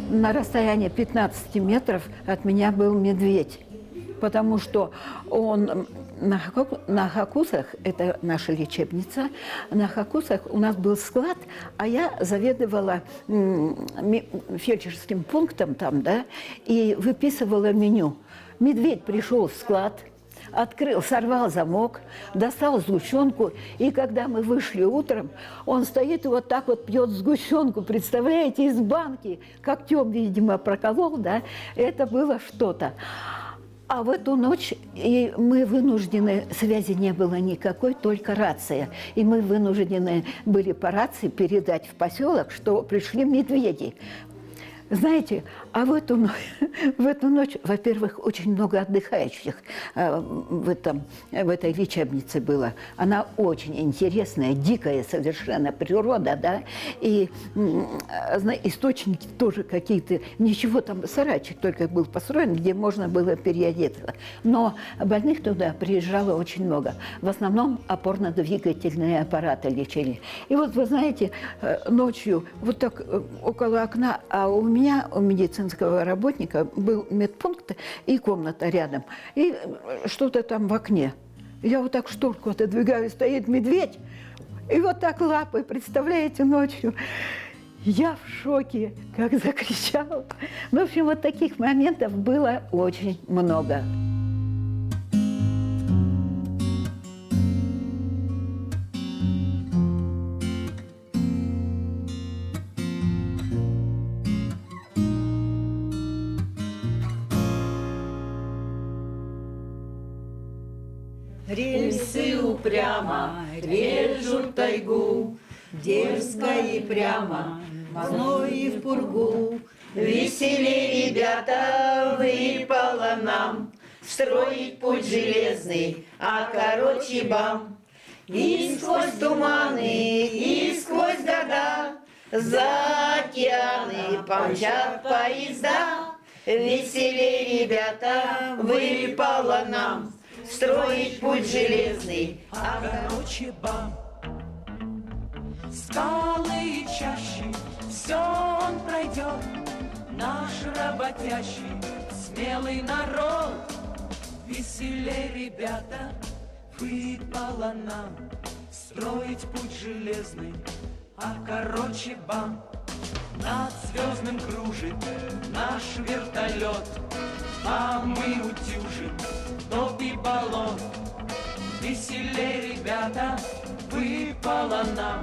на расстоянии 15 метров от меня был медведь, потому что он на Хакусах, это наша лечебница, на Хакусах у нас был склад, а я заведовала фельдшерским пунктом там, да, и выписывала меню. Медведь пришел в склад, открыл, сорвал замок, достал сгущенку, и когда мы вышли утром, он стоит и вот так вот пьет сгущенку, представляете, из банки, когтем, видимо, проколол, да, это было что-то. А в эту ночь и мы вынуждены, связи не было никакой, только рация. И мы вынуждены были по рации передать в поселок, что пришли медведи. Знаете, а в эту ночь, во-первых, очень много отдыхающих в этой лечебнице было. Она очень интересная, дикая совершенно природа, да, и источники тоже какие-то, ничего там, сарайчик только был построен, где можно было переодеться. Но больных туда приезжало очень много. В основном опорно-двигательные аппараты лечили. И вот, вы знаете, ночью вот так около окна, а у меня, у медицинского работника, был медпункт и комната рядом. И что-то там в окне. Я вот так шторку отодвигаю, стоит медведь, и вот так лапой, представляете, ночью. Я в шоке, как закричала. В общем, вот таких моментов было очень много. Рельсы упрямо режут тайгу, дерзко и прямо, мной и в пургу. Веселей, ребята, выпало нам строить путь железный, а короче бам. И сквозь туманы, и сквозь года, за океаны помчат поезда. Веселей, ребята, выпало нам строить путь железный, а короче бам. Скалы и чащи, все он пройдет, наш работящий, смелый народ. Веселей, ребята, выпало нам строить путь железный, а короче бам. Над звездным кружит наш вертолет, а мы утюжим топ и баллон. Веселей, ребята, выпало нам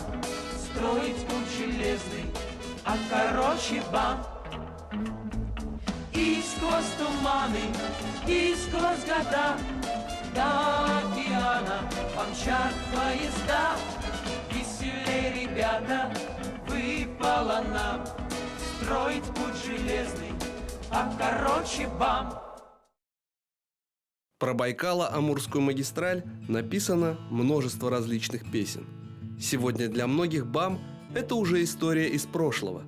строить путь железный, а короче бам. И сквозь туманы, и сквозь года, до океана помчат поезда. Веселей, ребята, выпало нам строить путь железный, а короче бам. Про Байкало-Амурскую магистраль написано множество различных песен. Сегодня для многих БАМ – это уже история из прошлого.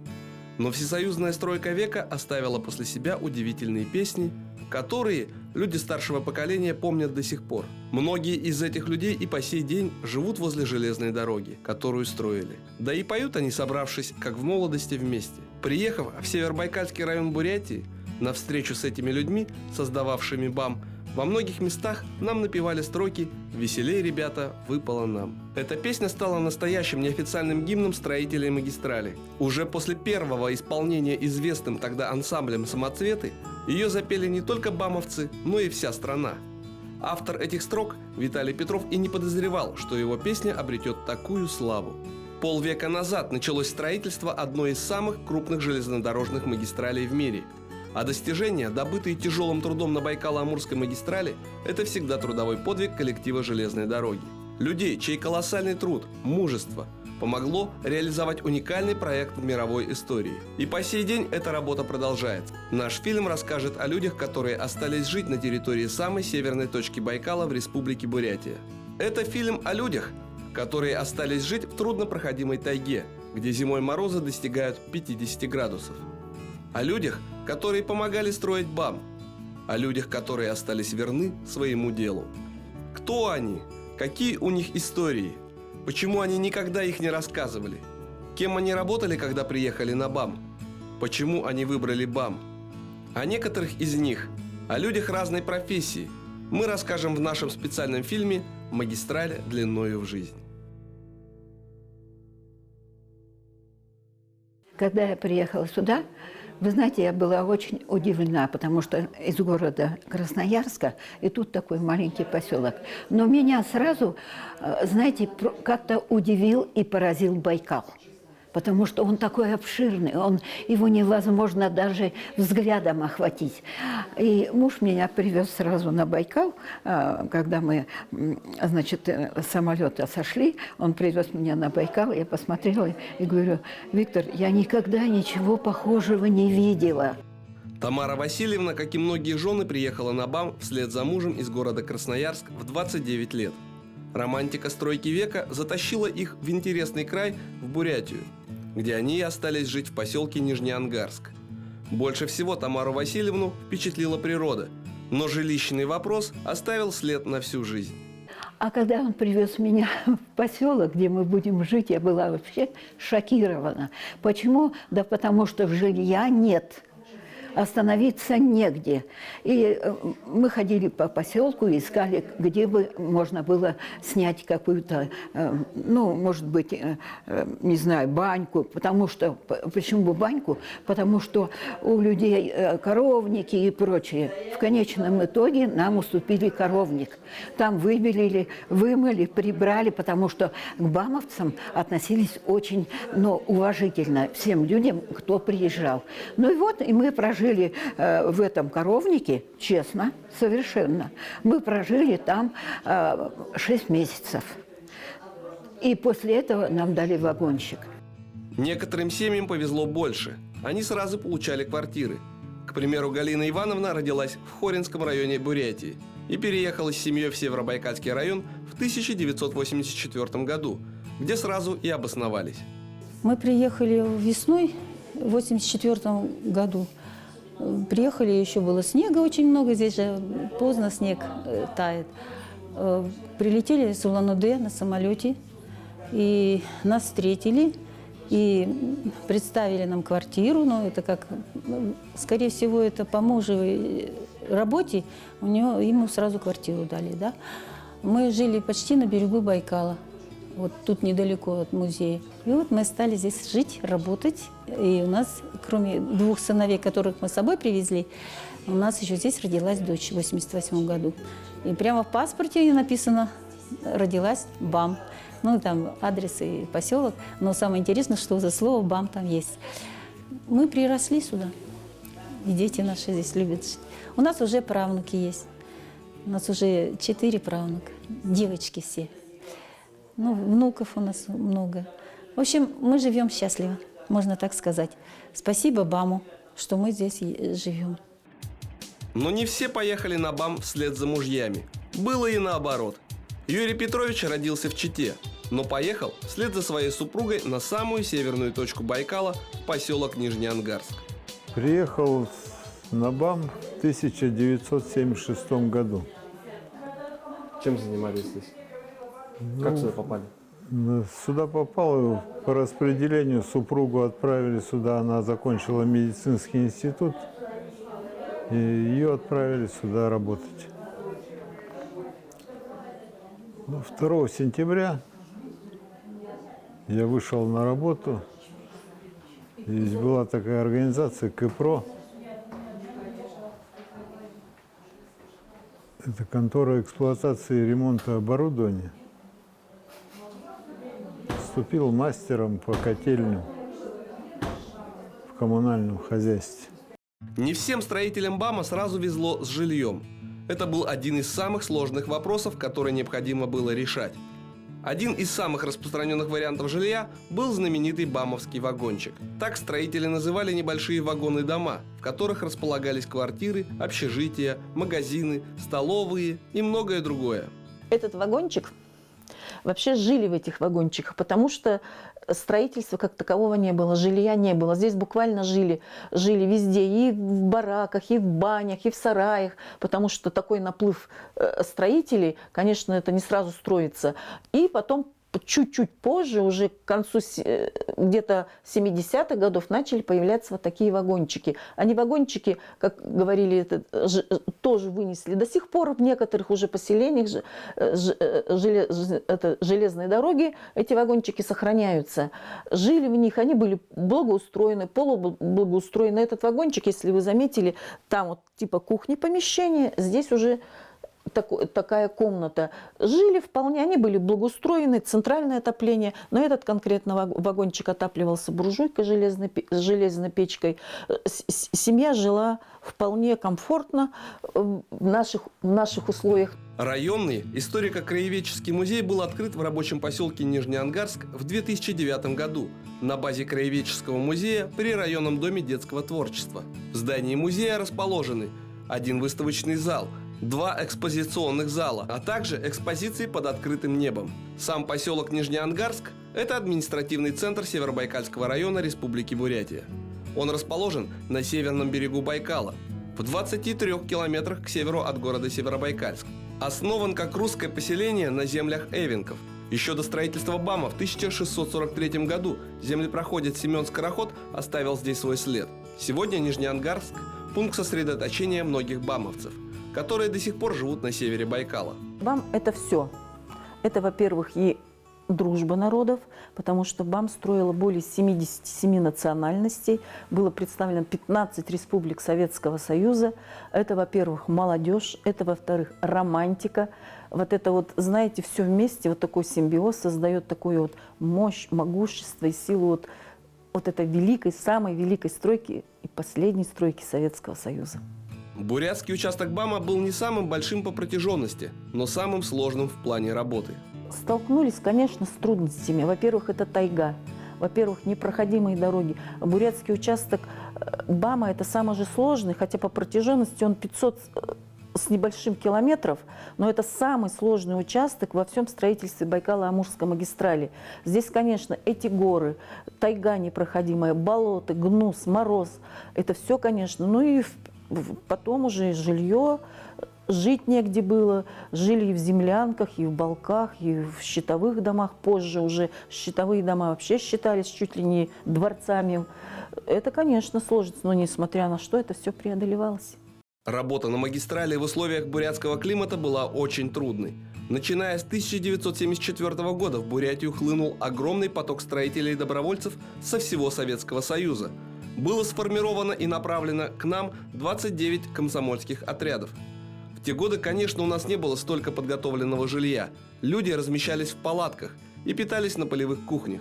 Но всесоюзная стройка века оставила после себя удивительные песни, которые люди старшего поколения помнят до сих пор. Многие из этих людей и по сей день живут возле железной дороги, которую строили. Да и поют они, собравшись, как в молодости, вместе. Приехав в Северобайкальский район Бурятии, на встречу с этими людьми, создававшими БАМ, во многих местах нам напевали строки «Веселей, ребята, выпало нам». Эта песня стала настоящим неофициальным гимном строителей магистрали. Уже после первого исполнения известным тогда ансамблем «Самоцветы» ее запели не только бамовцы, но и вся страна. Автор этих строк, Виталий Петров, и не подозревал, что его песня обретет такую славу. Полвека назад началось строительство одной из самых крупных железнодорожных магистралей в мире. А достижения, добытые тяжелым трудом на Байкало-Амурской магистрали, это всегда трудовой подвиг коллектива железной дороги. Людей, чей колоссальный труд, мужество помогло реализовать уникальный проект в мировой истории. И по сей день эта работа продолжается. Наш фильм расскажет о людях, которые остались жить на территории самой северной точки Байкала в республике Бурятия. Это фильм о людях, которые остались жить в труднопроходимой тайге, где зимой морозы достигают 50 градусов. О людях, которые помогали строить БАМ. О людях, которые остались верны своему делу. Кто они? Какие у них истории? Почему они никогда их не рассказывали? Кем они работали, когда приехали на БАМ? почему они выбрали БАМ. О некоторых из них, о людях разной профессии, мы расскажем в нашем специальном фильме «Магистраль длиною в жизнь». Когда я приехала сюда, вы знаете, я была очень удивлена, потому что из города Красноярска, и тут такой маленький поселок. Но меня сразу, знаете, как-то удивил и поразил Байкал. Потому что он такой обширный, его невозможно даже взглядом охватить. И муж меня привез сразу на Байкал, когда мы, значит, с самолета сошли, он привез меня на Байкал, я посмотрела и говорю: Виктор, я никогда ничего похожего не видела. Тамара Васильевна, как и многие жены, приехала на БАМ вслед за мужем из города Красноярск в 29 лет. Романтика стройки века затащила их в интересный край, в Бурятию, где они и остались жить в поселке Нижнеангарск. Больше всего Тамару Васильевну впечатлила природа, но жилищный вопрос оставил след на всю жизнь. А когда он привез меня в поселок, где мы будем жить, я была вообще шокирована. Почему? Да потому что жилья нет. Остановиться негде. И мы ходили по поселку и искали, где бы можно было снять какую-то, ну, может быть, не знаю, баньку. Потому что, почему баньку? Потому что у людей коровники и прочее. В конечном итоге нам уступили коровник. Там выбелили, вымыли, прибрали, потому что к бамовцам относились очень, уважительно всем людям, кто приезжал. Ну и вот, и мы прожили в этом коровнике, честно, совершенно. Мы прожили там 6 месяцев. И после этого нам дали вагончик. Некоторым семьям повезло больше. Они сразу получали квартиры. К примеру, Галина Ивановна родилась в Хоринском районе Бурятии и переехала с семьей в Северобайкальский район в 1984 году, где сразу и обосновались. Мы приехали весной в 1984 году. Приехали, еще было снега очень много, здесь же поздно снег тает. Прилетели с Улан-Удэ на самолете, и нас встретили, и представили нам квартиру. Но это как, скорее всего, это по мужевой работе, ему сразу квартиру дали. Да? Мы жили почти на берегу Байкала, вот тут недалеко от музея. И вот мы стали здесь жить, работать. И у нас, кроме 2 сыновей, которых мы с собой привезли, у нас еще здесь родилась дочь в 1988 году. И прямо в паспорте написано «Родилась БАМ». Ну, там адрес и поселок. Но самое интересное, что за слово «БАМ» там есть. Мы приросли сюда. И дети наши здесь любят жить. У нас уже правнуки есть. У нас уже 4 правнука. Девочки все. Внуков у нас много. В общем, мы живем счастливо, можно так сказать. Спасибо БАМу, что мы здесь живем. Но не все поехали на БАМ вслед за мужьями. Было и наоборот. Юрий Петрович родился в Чите, но поехал вслед за своей супругой на самую северную точку Байкала, в поселок Нижнеангарск. Приехал на БАМ в 1976 году. Чем занимались здесь? Как сюда попали? Сюда попал, по распределению супругу отправили сюда, она закончила медицинский институт, и ее отправили сюда работать. 2 сентября я вышел на работу, здесь была такая организация КПРО, это контора эксплуатации и ремонта оборудования. Вступил мастером по котельным в коммунальном хозяйстве. Не всем строителям БАМа сразу везло с жильем. Это был один из самых сложных вопросов, которые необходимо было решать. Один из самых распространенных вариантов жилья был знаменитый бамовский вагончик. Так строители называли небольшие вагоны-дома, в которых располагались квартиры, общежития, магазины, столовые и многое другое. Этот вагончик, вообще жили в этих вагончиках, потому что строительства как такового не было, жилья не было. Здесь буквально жили везде, и в бараках, и в банях, и в сараях, потому что такой наплыв строителей, конечно, это не сразу строится. И потом чуть-чуть позже, уже к концу где-то 70-х годов, начали появляться вот такие вагончики. Они вагончики, как говорили, тоже вынесли. До сих пор в некоторых уже поселениях железной дороги эти вагончики сохраняются. Жили в них, они были благоустроены, полублагоустроены. Этот вагончик, если вы заметили, там вот типа кухни помещения, здесь уже такая комната. Жили вполне, они были благоустроены, центральное отопление, но этот конкретно вагончик отапливался буржуйкой, железной печкой. Семья жила вполне комфортно в наших условиях. Районный историко-краеведческий музей был открыт в рабочем поселке Нижнеангарск в 2009 году на базе краеведческого музея при районном доме детского творчества. В здании музея расположены один выставочный зал, 2 экспозиционных зала, а также экспозиции под открытым небом. Сам поселок Нижнеангарск – это административный центр Северобайкальского района Республики Бурятия. Он расположен на северном берегу Байкала, в 23 километрах к северу от города Северобайкальск. Основан как русское поселение на землях эвенков. Еще до строительства БАМа в 1643 году землепроходец Семен Скороход оставил здесь свой след. Сегодня Нижнеангарск – пункт сосредоточения многих бамовцев, которые до сих пор живут на севере Байкала. БАМ – это все. Это, во-первых, и дружба народов, потому что БАМ строила более 77 национальностей, было представлено 15 республик Советского Союза. Это, во-первых, молодежь, это, во-вторых, романтика. Вот это вот, знаете, все вместе, вот такой симбиоз создает такую вот мощь, могущество и силу вот этой великой, самой великой стройки и последней стройки Советского Союза. Бурятский участок БАМа был не самым большим по протяженности, но самым сложным в плане работы. Столкнулись, конечно, с трудностями. Во-первых, это тайга. Во-первых, непроходимые дороги. Бурятский участок БАМа – это самый же сложный, хотя по протяженности он 500 с небольшим километров, но это самый сложный участок во всем строительстве Байкало-Амурской магистрали. Здесь, конечно, эти горы, тайга непроходимая, болото, гнус, мороз – это все, конечно. Ну и потом уже жилье, жить негде было. Жили и в землянках, и в балках, и в щитовых домах. Позже уже щитовые дома вообще считались чуть ли не дворцами. Это, конечно, сложно, но несмотря на что, это все преодолевалось. Работа на магистрали в условиях бурятского климата была очень трудной. Начиная с 1974 года в Бурятию хлынул огромный поток строителей и добровольцев со всего Советского Союза. Было сформировано и направлено к нам 29 комсомольских отрядов. В те годы, конечно, у нас не было столько подготовленного жилья. Люди размещались в палатках и питались на полевых кухнях.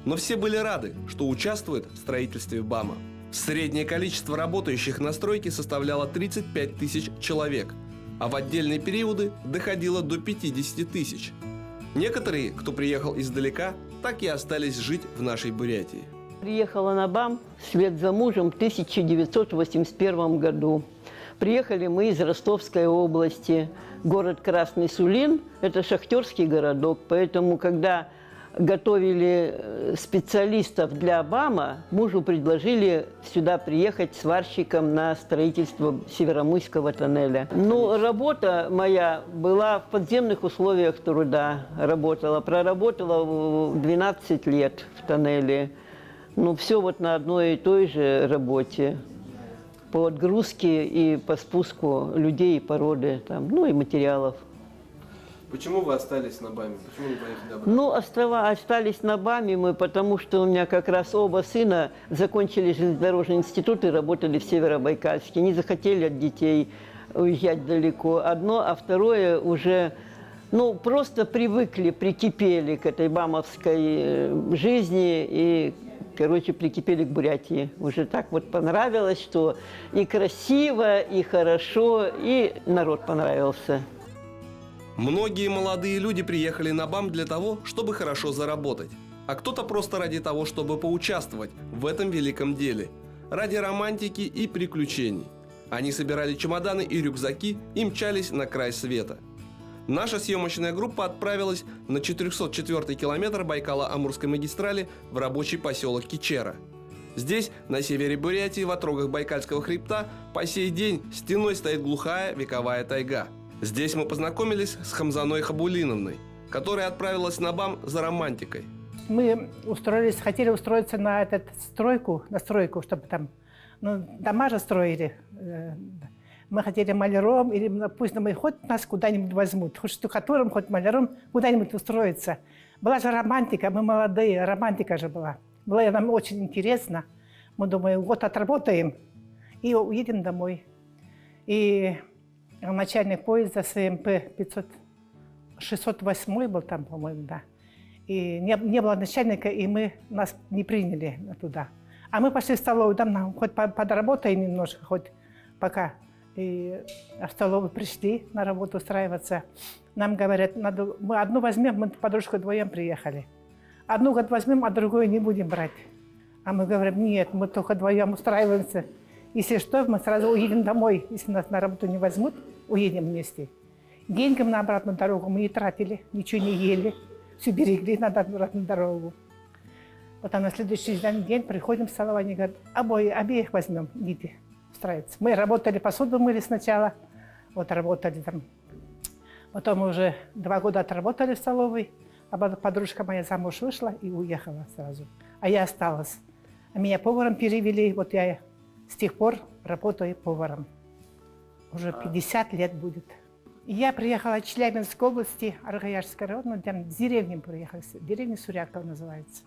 Но все были рады, что участвуют в строительстве БАМа. Среднее количество работающих на стройке составляло 35 тысяч человек, а в отдельные периоды доходило до 50 тысяч. Некоторые, кто приехал издалека, так и остались жить в нашей Бурятии. Приехала на БАМ вслед за мужем в 1981 году. Приехали мы из Ростовской области. Город Красный Сулин – это шахтерский городок, поэтому, когда готовили специалистов для БАМа, мужу предложили сюда приехать сварщиком на строительство Северомуйского тоннеля. Ну, работа моя была в подземных условиях труда. Проработала 12 лет в тоннеле. Ну, все вот на одной и той же работе. По отгрузке и по спуску людей и породы, там, ну и материалов. Почему вы остались на БАМе? Почему не поехали обратно? Ну, остались на БАМе мы, потому что у меня как раз оба сына закончили железнодорожный институт и работали в Северобайкальске. Не захотели от детей уезжать далеко. Одно, а второе уже, ну, просто привыкли, прикипели к этой бамовской жизни и, короче, прикипели к Бурятии. Уже так вот понравилось, что и красиво, и хорошо, и народ понравился. Многие молодые люди приехали на БАМ для того, чтобы хорошо заработать. А кто-то просто ради того, чтобы поучаствовать в этом великом деле. Ради романтики и приключений. Они собирали чемоданы и рюкзаки и мчались на край света. Наша съемочная группа отправилась на 404-й километр Байкало-Амурской магистрали в рабочий поселок Кичера. Здесь, на севере Бурятии, в отрогах Байкальского хребта, по сей день стеной стоит глухая вековая тайга. Здесь мы познакомились с Хамзаной Хабулиновной. которая отправилась на БАМ за романтикой. Мы хотели устроиться на стройку, чтобы там дома же строили. Мы хотели маляром, или пусть хоть нас куда-нибудь возьмут, хоть штукатуром, хоть маляром, куда-нибудь устроиться. Была же романтика, мы молодые, романтика же была. Было нам очень интересно. Мы думаем, год отработаем и уедем домой. И начальник поезда СМП 608 был там, по-моему, да. И не было начальника, и нас не приняли туда. А мы пошли в столовую, там хоть подработаем немножко, хоть пока. И в столовую пришли на работу устраиваться. Нам говорят, мы одну возьмем, мы подружку вдвоем приехали. Одну возьмем, а другую не будем брать. А мы говорим, нет, мы только вдвоем устраиваемся. Если что, мы сразу уедем домой. Если нас на работу не возьмут, уедем вместе. Деньги на обратную дорогу мы не тратили, ничего не ели. Все берегли на обратную дорогу. Потом на следующий день приходим в столовую, они говорят, обеих возьмем, идите устраиваться. Мы работали, посуду мыли сначала, вот работали там. Потом мы уже 2 года отработали в столовой, а подружка моя замуж вышла и уехала сразу. А я осталась. А меня поваром перевели, вот я с тех пор работаю поваром. Уже 50 лет будет. Я приехала из Челябинской области, Аргаяшского района, там с деревни приехала, деревня Сурякова называется.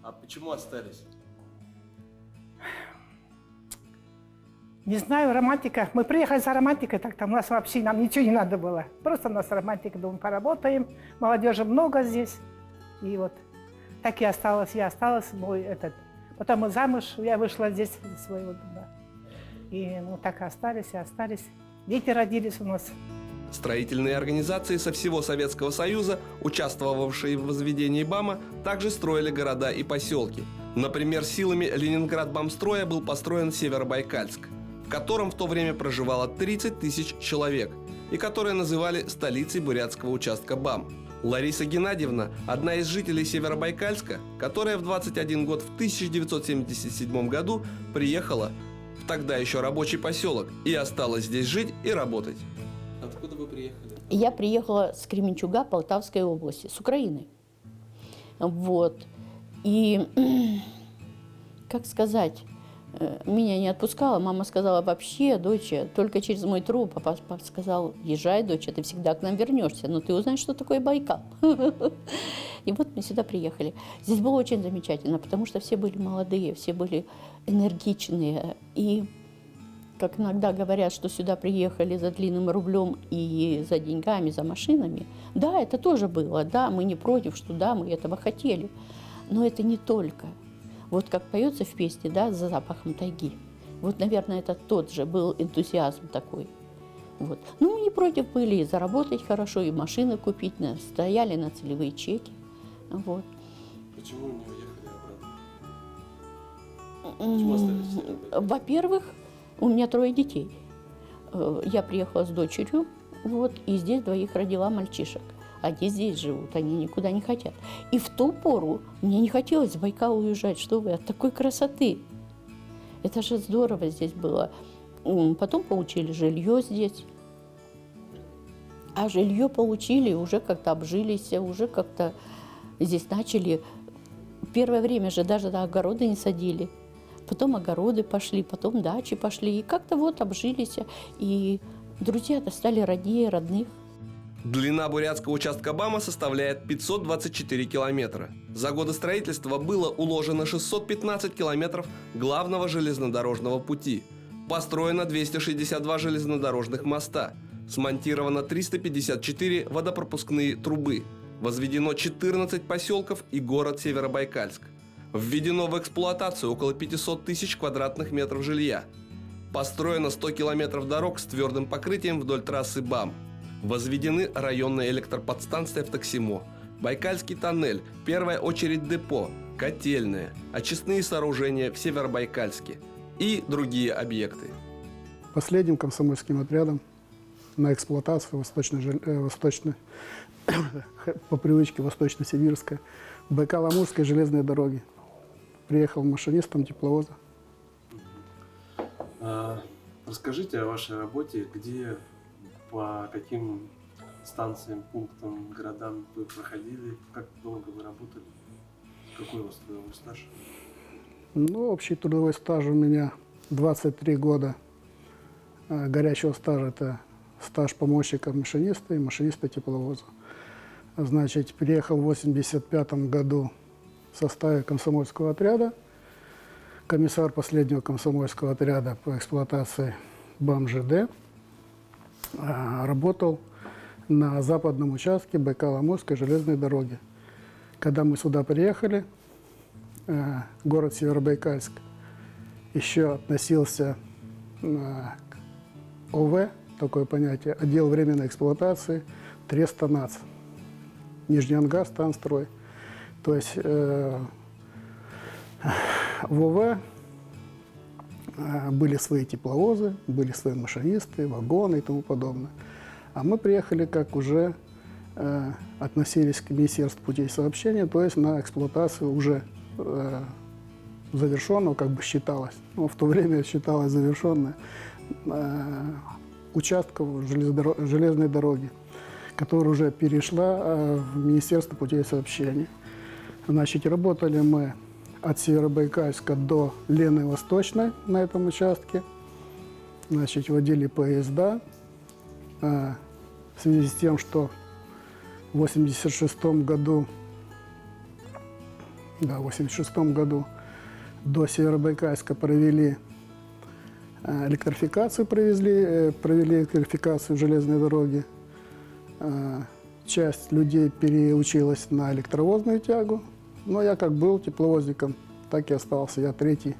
А почему остались? Не знаю, романтика. Мы приехали за романтикой, так там у нас вообще, нам ничего не надо было. Просто у нас романтика, думаю, поработаем. Молодежи много здесь. И вот так и осталась, я осталась, Потом мы замуж, я вышла здесь из своего дома. И так и остались. Дети родились у нас. Строительные организации со всего Советского Союза, участвовавшие в возведении БАМа, также строили города и поселки. Например, силами Ленинград-Бамстроя был построен Северобайкальск, в котором в то время проживало 30 тысяч человек, и который называли столицей бурятского участка БАМ. Лариса Геннадьевна – одна из жителей Северобайкальска, которая в 21 год в 1977 году приехала в тогда еще рабочий поселок и осталась здесь жить и работать. Откуда вы приехали? Я приехала с Кременчуга Полтавской области, с Украины. Вот. И, как сказать, меня не отпускала. Мама сказала, вообще, доча, только через мой труп. Папа сказал, езжай, доча, ты всегда к нам вернешься, но ты узнаешь, что такое Байкал. И вот мы сюда приехали. Здесь было очень замечательно, потому что все были молодые, все были энергичные. И, как иногда говорят, что сюда приехали за длинным рублем и за деньгами, за машинами. Да, это тоже было, да, мы не против, что да, мы этого хотели. Но это не только. Вот как поется в песне, да, «За запахом тайги». Вот, наверное, это тот же был энтузиазм такой. Вот. Ну, мы не против были и заработать хорошо, и машины купить, стояли на целевые чеки. Вот. Почему не уехали обратно? Почему остались в Северобайкальске? Во-первых, у меня 3 детей. Я приехала с дочерью, вот, и здесь 2 родила мальчишек. Они здесь живут, они никуда не хотят. И в ту пору мне не хотелось в Байкал уезжать, что вы, от такой красоты. Это же здорово здесь было. Потом получили жилье здесь. А жилье получили, уже как-то обжились, уже как-то здесь начали. Первое время же даже огороды не садили. Потом огороды пошли, потом дачи пошли. И как-то вот обжились. И друзья-то стали роднее родных. Длина бурятского участка БАМа составляет 524 километра. За годы строительства было уложено 615 километров главного железнодорожного пути. Построено 262 железнодорожных моста. Смонтировано 354 водопропускные трубы. Возведено 14 поселков и город Северобайкальск. Введено в эксплуатацию около 500 тысяч квадратных метров жилья. Построено 100 километров дорог с твердым покрытием вдоль трассы БАМ. Возведены районная электроподстанция в Таксимо, Байкальский тоннель, первая очередь депо, котельная, очистные сооружения в Северобайкальске и другие объекты. Последним комсомольским отрядом на эксплуатацию по привычке Восточно-Сибирской, Байкало-Амурской железной дороги. Приехал машинистом тепловоза. Расскажите о вашей работе, где, по каким станциям, пунктам, городам вы проходили? Как долго вы работали? Какой у вас трудовой стаж? Ну, общий трудовой стаж у меня 23 года. Горячего стажа – это стаж помощника машиниста и машиниста тепловоза. Значит, приехал в 1985 году в составе комсомольского отряда. Комиссар последнего комсомольского отряда по эксплуатации БАМ-ЖД. Работал на западном участке Байкало-Амурской железной дороги. Когда мы сюда приехали, город Северобайкальск еще относился к ОВ, такое понятие, отдел временной эксплуатации, Треста-НАЦ, Нижний Ангар, Станстрой. То есть в ОВ были свои тепловозы, были свои машинисты, вагоны и тому подобное. А мы приехали, как уже относились к Министерству путей сообщения, то есть на эксплуатацию уже завершенного, как бы считалось, ну, в то время считалось завершенное, участков железной дороги, которая уже перешла в Министерство путей сообщения. Значит, работали мы от Северобайкальска до Лены Восточной на этом участке. Значит, водили поезда. В связи с тем, что в 1986 году до Северобайкальска провели электрификацию, провели электрификацию железной дороги. Часть людей переучилась на электровозную тягу, но я как был тепловозником, так и остался. Я третий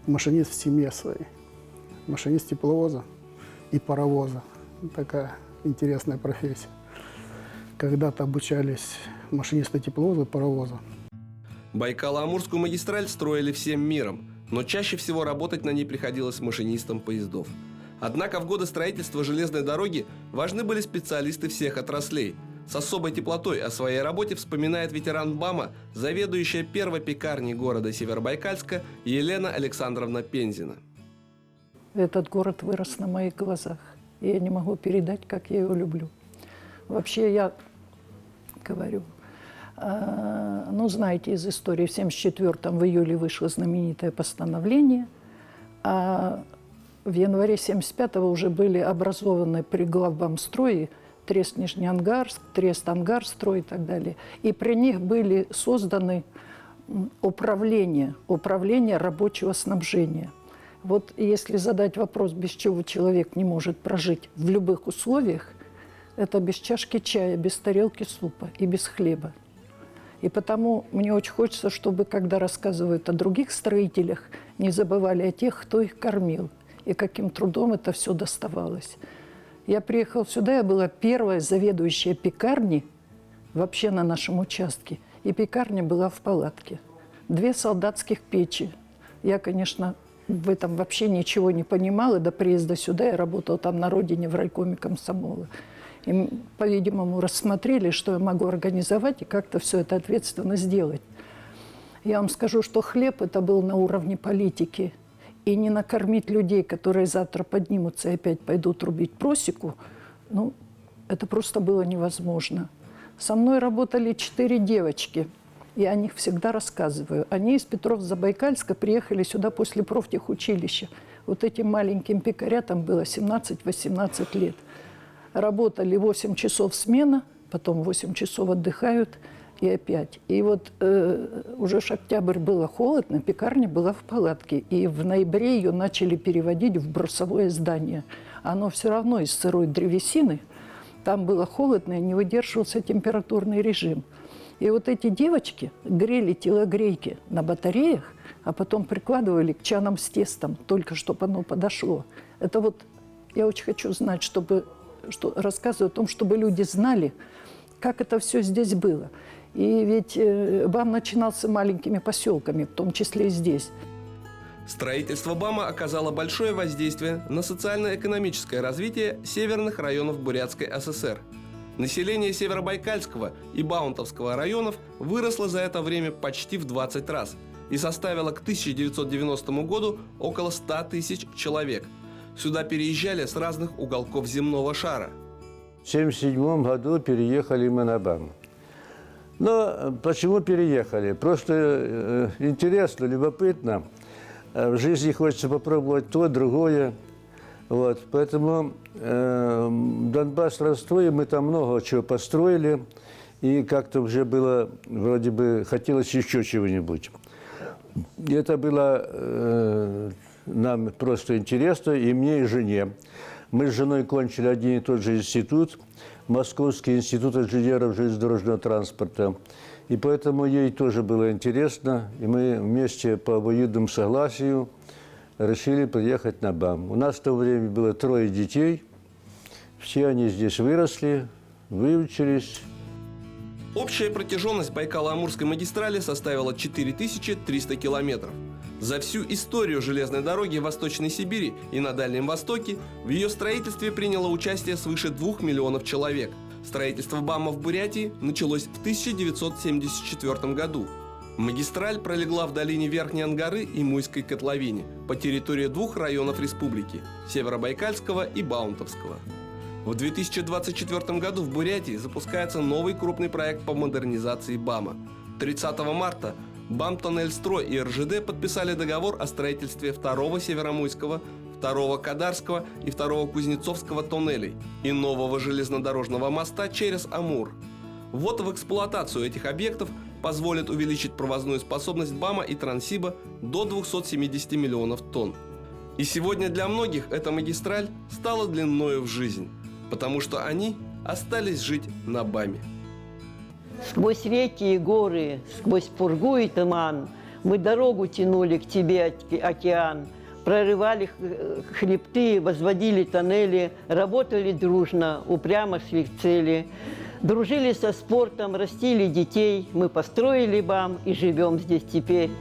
машинист в семье своей. Машинист тепловоза и паровоза. Такая интересная профессия. Когда-то обучались машинисты тепловоза и паровоза. Байкало-Амурскую магистраль строили всем миром, но чаще всего работать на ней приходилось машинистам поездов. Однако в годы строительства железной дороги важны были специалисты всех отраслей. С особой теплотой о своей работе вспоминает ветеран БАМа, заведующая первой пекарней города Северобайкальска Елена Александровна Пензина. Этот город вырос на моих глазах. И я не могу передать, как я его люблю. Вообще, я говорю, ну, знаете из истории, в 1974 в июле вышло знаменитое постановление, а в январе 1975 уже были образованы при главбамстрое Трест Нижнеангарск, Трест Ангарстрой и так далее. И при них были созданы управления рабочего снабжения. Вот если задать вопрос, без чего человек не может прожить в любых условиях, это без чашки чая, без тарелки супа и без хлеба. И потому мне очень хочется, чтобы, когда рассказывают о других строителях, не забывали о тех, кто их кормил и каким трудом это все доставалось. Я приехала сюда, я была первая заведующая пекарни вообще на нашем участке. И пекарня была в палатке. 2 солдатских печи. Я, конечно, в этом вообще ничего не понимала. До приезда сюда я работала там на родине в райкоме комсомола. И, по-видимому, рассмотрели, что я могу организовать и как-то все это ответственно сделать. Я вам скажу, что хлеб это был на уровне политики. И не накормить людей, которые завтра поднимутся и опять пойдут рубить просеку, ну, это просто было невозможно. Со мной работали 4 девочки. Я о них всегда рассказываю. Они из Петров-Забайкальска приехали сюда после профтехучилища. Вот этим маленьким пекарятам было 17-18 лет. Работали 8 часов смена, потом 8 часов отдыхают и опять. И вот уже ж октябрь, было холодно, пекарня была в палатке. И в ноябре ее начали переводить в брусовое здание. Оно все равно из сырой древесины. Там было холодно, и не выдерживался температурный режим. И вот эти девочки грели телогрейки на батареях, а потом прикладывали к чанам с тестом, только чтобы оно подошло. Это вот я очень хочу знать, рассказываю о том, чтобы люди знали, как это все здесь было. И ведь БАМ начинался маленькими поселками, в том числе и здесь. Строительство БАМа оказало большое воздействие на социально-экономическое развитие северных районов Бурятской ССР. Население Северобайкальского и Баунтовского районов выросло за это время почти в 20 раз и составило к 1990 году около 100 тысяч человек. Сюда переезжали с разных уголков земного шара. в 1977 году переехали мы на БАМ. Но почему переехали? Просто интересно, любопытно. В жизни хочется попробовать то, другое. Вот. Поэтому Донбасс расстроили, мы там много чего построили. И как-то уже было, вроде бы, хотелось еще чего-нибудь. И это было нам просто интересно, и мне, и жене. Мы с женой кончили один и тот же институт, Московский институт инженеров железнодорожного транспорта. И поэтому ей тоже было интересно, и мы вместе по обоюдному согласию решили приехать на БАМ. У нас в то время было 3 детей, все они здесь выросли, выучились. Общая протяженность Байкало-Амурской магистрали составила 4300 километров. За всю историю железной дороги в Восточной Сибири и на Дальнем Востоке в ее строительстве приняло участие свыше 2 миллионов человек. Строительство БАМа в Бурятии началось в 1974 году. Магистраль пролегла в долине Верхней Ангары и Муйской котловине по территории 2 районов республики – Северобайкальского и Баунтовского. В 2024 году в Бурятии запускается новый крупный проект по модернизации БАМа. 30 марта БАМ-Тоннельстрой и РЖД подписали договор о строительстве 2-го Северомуйского, 2-го Кадарского и 2-го Кузнецовского тоннелей и нового железнодорожного моста через Амур. Ввод в эксплуатацию этих объектов позволит увеличить провозную способность БАМа и Транссиба до 270 миллионов тонн. И сегодня для многих эта магистраль стала длинною в жизнь, потому что они остались жить на БАМе. Сквозь реки и горы, сквозь пургу и туман мы дорогу тянули к тебе, океан. Прорывали хребты, возводили тоннели, работали дружно, упрямо шли к цели. Дружили со спортом, растили детей, мы построили БАМ и живем здесь теперь.